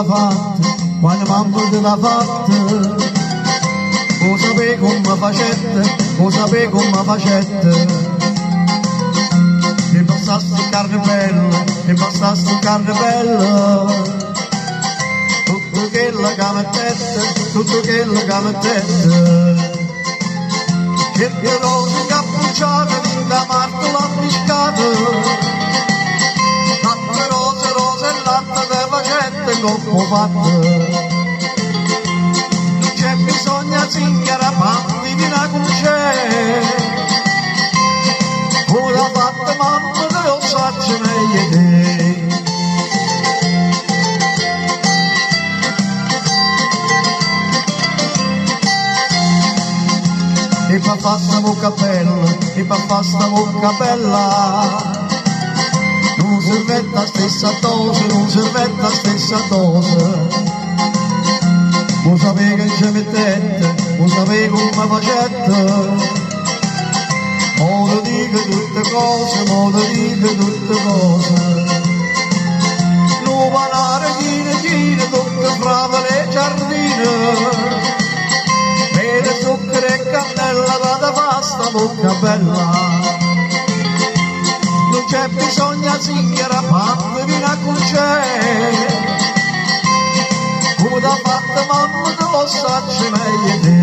l'ha fatta, quando mamma te l'ha fatta, lo sapevi come facette, lo sapevi come facette. E passasti carne bella, e passasti carne bella, tutto quello che mettette, tutto quello che mettette. Che rose cappucciate, da martello appiccicato, tante rose, rose e latte de facette come fatte. Non c'è bisogno zingara, panni di una cuccia, come l'ha fatta mamma che lo saccio meglio te. E pa fa sta bocca bella, e pa fa sta bocca bella, non serve la stessa dose, non serve la stessa dose. Lo sapevi che ci mettete, lo sapevi come facette, modo dico tutte cose, modo dico tutte cose. Non vanare chine, tutte brave le giardine, mele, zucchero e cannella, da pasta bocca bella. Non c'è bisogno di zingara, panno di una cuccia, come l'ha fatta mamma te lo saccio meglio te.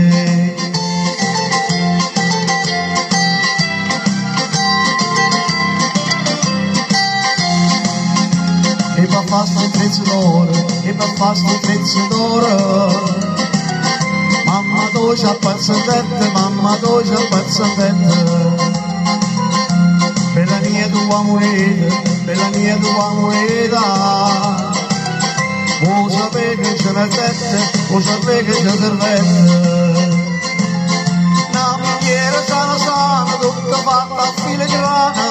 E per fare sto prezzo d'oro, e per fare sto prezzo d'oro, mamma tu c'ha pazzatette, mamma tu c'ha pazzatette. Per la mia tua moneta, per la mia tua moneta, lo sapevi che ce mettette, lo sapevi che ce servette. Una miniera sana sana, tutta fatta a filigrana,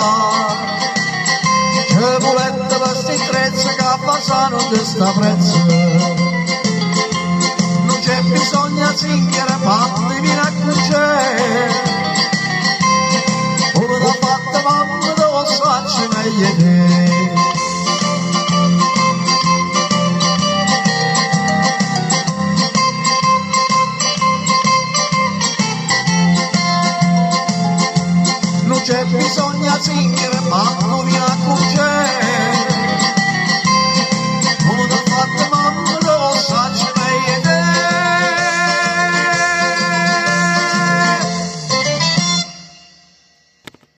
c'è volette per sti trezzi che a passare non ti sta prezzo. Non c'è bisogno di zingare, fatti vieni a cucere, come l'ha fatta mamma te lo saccio meglio te. Non c'è bisogno di